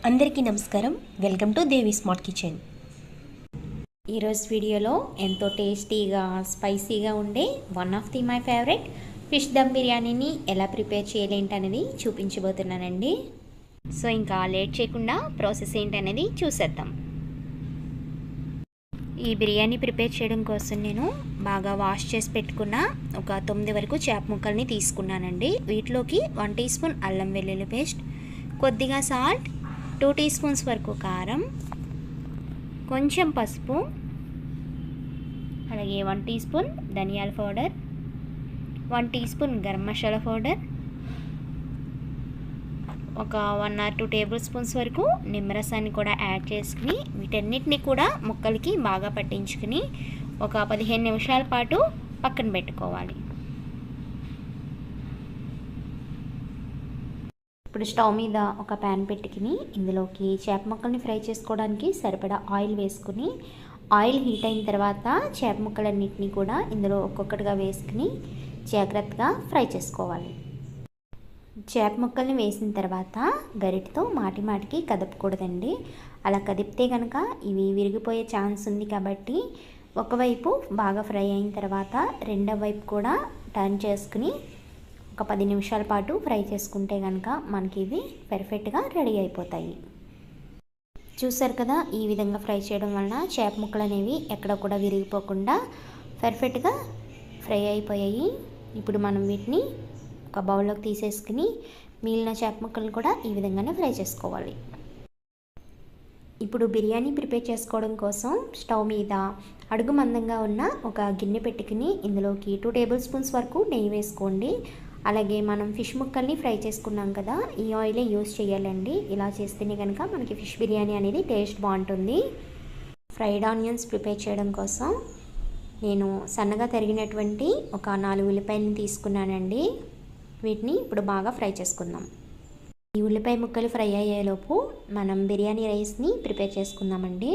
అందరికీ నమస్కారం. Welcome to Devi smart kitchen. ఈరోజు వీడియోలో ఎంతో టేస్టీగా స్పైసీగా ఉండే one of the my favourite fish dum బిర్యానీని ఎలా ప్రిపేర్ చేయాలేంటనేది చూపించబోతున్నానండి. సో ఇంకా లేట్ చేయకుండా ప్రాసెస్ ఏంటనేది చూసేద్దాం. ఈ బిర్యానీ ప్రిపేర్ చేయడం కోసం నేను బాగా వాష్ చేసి పెట్టుకున్న ఒక 9 వరకు చేప ముక్కల్ని తీసుకున్నానండి. వీటిలోకి 1 టీ స్పూన్ అల్లం వెల్లుల్లి పేస్ట్, కొద్దిగా సాల్ట్, 2 టీ స్పూన్స్ వరకు కారం, కొంచెం పసుపు, అలాగే 1 టీ స్పూన్ ధనియాల powder, 1 teaspoon garam masala powder, ఒక 1 or 2 టేబుల్ స్పూన్స్ వరకు నిమ్మరసాన్ని కూడా యాడ్ చేసుకుని వీటన్నిటిని కూడా ముక్కలకి బాగా పట్టించుకుని ఒక 15 నిమిషాల పాటు పక్కన పెట్టుకోవాలి. ఇప్పుడు స్టవ్ మీద ఒక ప్యాన్ పెట్టుకుని ఇందులోకి చేప ముక్కల్ని ఫ్రై చేసుకోవడానికి సరిపడా ఆయిల్ వేసుకుని ఆయిల్ హీట్ అయిన తర్వాత చేప ముక్కలన్నింటినీ కూడా ఇందులో ఒక్కొక్కటిగా వేసుకుని జాగ్రత్తగా ఫ్రై చేసుకోవాలి. చేప ముక్కల్ని వేసిన తర్వాత గరిటతో మాటికి కదపకూడదండి. అలా కదిపితే కనుక ఇవి విరిగిపోయే ఛాన్స్ ఉంది. కాబట్టి ఒకవైపు బాగా ఫ్రై అయిన తర్వాత రెండో వైపు కూడా టర్న్ చేసుకుని ఒక 10 నిమిషాల పాటు ఫ్రై చేసుకుంటే కనుక మనకి ఇవి పర్ఫెక్ట్గా రెడీ అయిపోతాయి. చూసారు కదా, ఈ విధంగా ఫ్రై చేయడం వలన చేప ముక్కలు అనేవి ఎక్కడ కూడా విరిగిపోకుండా పర్ఫెక్ట్గా ఫ్రై అయిపోయాయి. ఇప్పుడు మనం వీటిని ఒక బౌల్లోకి తీసేసుకుని మిగిలిన చేప ముక్కలను కూడా ఈ విధంగానే ఫ్రై చేసుకోవాలి. ఇప్పుడు బిర్యానీ ప్రిపేర్ చేసుకోవడం కోసం స్టవ్ మీద అడుగు మందంగా ఉన్న ఒక గిన్నె పెట్టుకుని ఇందులోకి 2 టేబుల్ స్పూన్స్ వరకు నెయ్యి వేసుకోండి. అలాగే మనం ఫిష్ ముక్కల్ని ఫ్రై చేసుకున్నాం కదా, ఈ ఆయిలే యూజ్ చేయాలండి. ఇలా చేస్తేనే కనుక మనకి ఫిష్ బిర్యానీ అనేది టేస్ట్ బాగుంటుంది. ఫ్రైడ్ ఆనియన్స్ ప్రిపేర్ చేయడం కోసం నేను సన్నగా తరిగినటువంటి ఒక 4 ఉల్లిపాయలను తీసుకున్నానండి. వీటిని ఇప్పుడు బాగా ఫ్రై చేసుకుందాం. ఈ ఉల్లిపాయ ముక్కలు ఫ్రై అయ్యేలోపు మనం బిర్యానీ రైస్ని ప్రిపేర్ చేసుకుందామండి.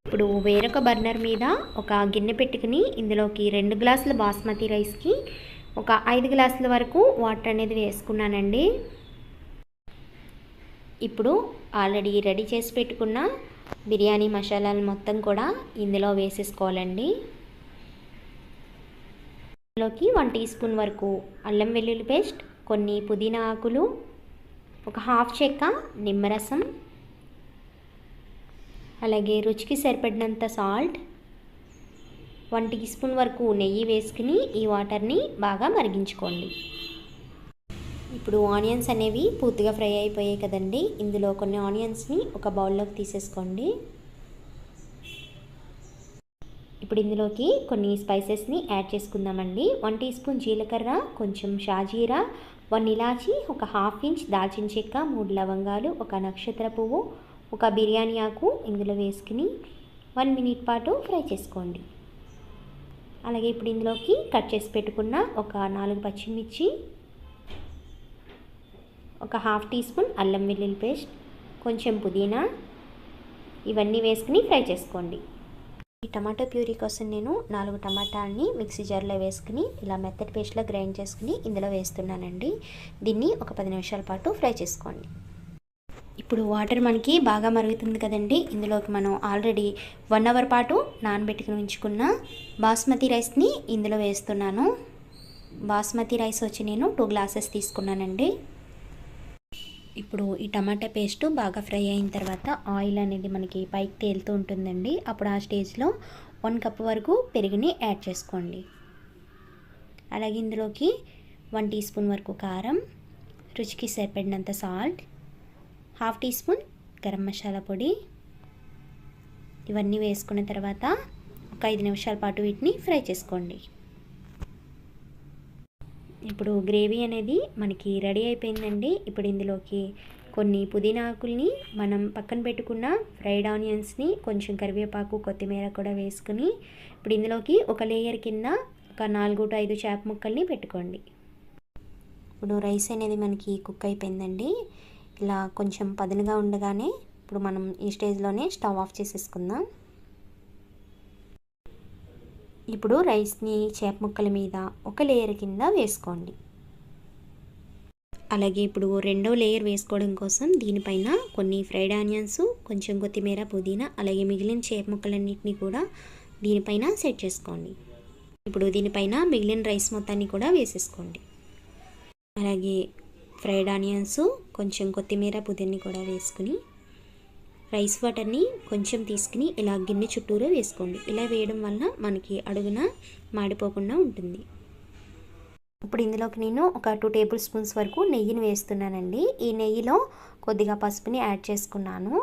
ఇప్పుడు వేరొక బర్నర్ మీద ఒక గిన్నె పెట్టుకుని ఇందులోకి 2 గ్లాసుల బాస్మతి రైస్కి ఒక 5 గ్లాసుల వరకు వాటర్ అనేది వేసుకున్నానండి. ఇప్పుడు ఆల్రెడీ రెడీ చేసి పెట్టుకున్న బిర్యానీ మసాలాలు మొత్తం కూడా ఇందులో వేసేసుకోవాలండి. ఇందులోకి 1 టీ స్పూన్ వరకు అల్లం వెల్లుల్లి పేస్ట్, కొన్ని పుదీనా ఆకులు, ఒక హాఫ్ చెక్క నిమ్మరసం, అలాగే రుచికి సరిపడినంత సాల్ట్, 1 టీ స్పూన్ వరకు నెయ్యి వేసుకుని ఈ వాటర్ని బాగా మరిగించుకోండి. ఇప్పుడు ఆనియన్స్ అనేవి పూర్తిగా ఫ్రై అయిపోయాయి కదండి. ఇందులో కొన్ని ఆనియన్స్ని ఒక బౌల్లోకి తీసేసుకోండి. ఇప్పుడు ఇందులోకి కొన్ని స్పైసెస్ని యాడ్ చేసుకుందామండి. 1 టీ స్పూన్ జీలకర్ర, కొంచెం షాజీరా, 1 ఇలాచి, ఒక హాఫ్ ఇంచ్ దాల్చిన చెక్క, 3 లవంగాలు, ఒక నక్షత్ర పువ్వు, ఒక బిర్యానీ ఆకు ఇందులో వేసుకుని 1 మినిట్ పాటు ఫ్రై చేసుకోండి. అలాగే ఇప్పుడు ఇందులోకి కట్ చేసి పెట్టుకున్న ఒక 4 పచ్చిమిర్చి, ఒక హాఫ్ టీ స్పూన్ అల్లం వెల్లుల్లి పేస్ట్, కొంచెం పుదీనా ఇవన్నీ వేసుకుని ఫ్రై చేసుకోండి. ఈ టమాటో ప్యూరీ కోసం నేను 4 టమాటాలని మిక్సీ జార్లో వేసుకుని ఇలా మెత్తటి పేస్ట్లో గ్రైండ్ చేసుకుని ఇందులో వేస్తున్నానండి. దీన్ని ఒక 10 నిమిషాల పాటు ఫ్రై చేసుకోండి. ఇప్పుడు వాటర్ మనకి బాగా మరుగుతుంది కదండి. ఇందులోకి మనం ఆల్రెడీ 1 అవర్ పాటు నానబెట్టుకుని ఉంచుకున్న బాస్మతి రైస్ని ఇందులో వేస్తున్నాను. బాస్మతి రైస్ వచ్చి నేను 2 గ్లాసెస్ తీసుకున్నానండి. ఇప్పుడు ఈ టమాటా పేస్ట్ బాగా ఫ్రై అయిన తర్వాత ఆయిల్ అనేది మనకి పైకి తేలుతూ ఉంటుందండి. అప్పుడు ఆ స్టేజ్లో 1 కప్ వరకు పెరుగుని యాడ్ చేసుకోండి. అలాగే ఇందులోకి 1 టీ స్పూన్ వరకు కారం, రుచికి సరిపడినంత salt, half teaspoon garam masala పొడి ఇవన్నీ వేసుకున్న తర్వాత ఒక 5 నిమిషాల పాటు వీటిని ఫ్రై చేసుకోండి. ఇప్పుడు గ్రేవీ అనేది మనకి రెడీ అయిపోయిందండి. ఇప్పుడు ఇందులోకి కొన్ని పుదీనా ఆకుల్ని, మనం పక్కన పెట్టుకున్న ఫ్రైడ్ ఆనియన్స్ని, కొంచెం కరివేపాకు, కొత్తిమీర కూడా వేసుకుని ఇప్పుడు ఇందులోకి ఒక లేయర్ కింద ఒక 4 to 5 చేప ముక్కల్ని పెట్టుకోండి. ఇప్పుడు రైస్ అనేది మనకి కుక్ అయిపోయిందండి. ఇలా కొంచెం పదునుగా ఉండగానే ఇప్పుడు మనం ఈ స్టేజ్లోనే స్టవ్ ఆఫ్ చేసేసుకుందాం. ఇప్పుడు రైస్ని చేప ముక్కల మీద ఒక లేయర్ కింద వేసుకోండి. అలాగే ఇప్పుడు రెండో లేయర్ వేసుకోవడం కోసం దీనిపైన కొన్ని ఫ్రైడ్ ఆనియన్స్, కొంచెం కొత్తిమీర, పుదీనా, అలాగే మిగిలిన చేప ముక్కలన్నింటినీ కూడా దీనిపైన సెట్ చేసుకోండి. ఇప్పుడు దీనిపైన మిగిలిన రైస్ మొత్తాన్ని కూడా వేసేసుకోండి. అలాగే ఫ్రైడ్ ఆనియన్స్, కొంచెం కొత్తిమీర, పుదీనాని కూడా వేసుకుని రైస్ వాటర్ని కొంచెం తీసుకుని ఇలా గిన్నె చుట్టూరు వేసుకోండి. ఇలా వేయడం వల్ల మనకి అడుగున మాడిపోకుండా ఉంటుంది. ఇప్పుడు ఇందులోకి నేను ఒక 2 టేబుల్ స్పూన్స్ వరకు నెయ్యిని వేస్తున్నానండి. ఈ నెయ్యిలో కొద్దిగా పసుపుని యాడ్ చేసుకున్నాను.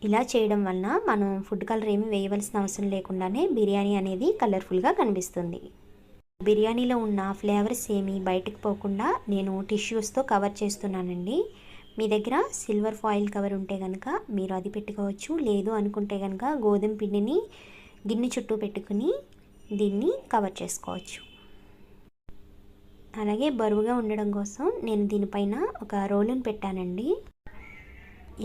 ఇలా చేయడం వలన మనం ఫుడ్ కలర్ ఏమి వేయవలసిన అవసరం లేకుండానే బిర్యానీ అనేది కలర్ఫుల్గా కనిపిస్తుంది. బిర్యానీలో ఉన్న ఫ్లేవర్స్ ఏమీ బయటకు పోకుండా నేను టిష్యూస్తో కవర్ చేస్తున్నానండి. మీ దగ్గర సిల్వర్ ఫాయిల్ కవర్ ఉంటే కనుక మీరు అది పెట్టుకోవచ్చు. లేదు అనుకుంటే కనుక గోధుమ పిండిని గిన్నె చుట్టూ పెట్టుకుని దీన్ని కవర్ చేసుకోవచ్చు. అలాగే బరువుగా ఉండడం కోసం నేను దీనిపైన ఒక రోలుని పెట్టానండి.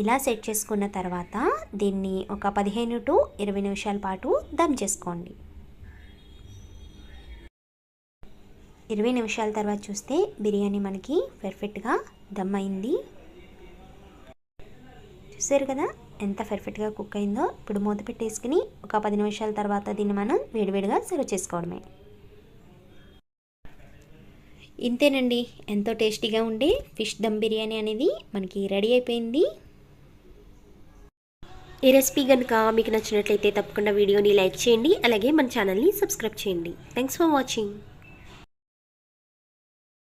ఇలా సెట్ చేసుకున్న తర్వాత దీన్ని ఒక 15 to 20 నిమిషాల పాటు దమ్ చేసుకోండి. 20 నిమిషాల తర్వాత చూస్తే బిర్యానీ మనకి పర్ఫెక్ట్గా దమ్ అయింది. చూసారు కదా ఎంత పర్ఫెక్ట్గా కుక్ అయిందో. ఇప్పుడు మూత పెట్టేసుకుని ఒక 10 నిమిషాల తర్వాత దీన్ని మనం వేడివేడిగా సర్వ్ చేసుకోవడమే. ఇంతేనండి, ఎంతో టేస్టీగా ఉండే ఫిష్ దమ్ బిర్యానీ అనేది మనకి రెడీ అయిపోయింది. ఈ రెసిపీ కనుక మీకు నచ్చినట్లయితే తప్పకుండా వీడియోని లైక్ చేయండి. అలాగే మన ఛానల్ని సబ్స్క్రైబ్ చేయండి. Thanks for watching.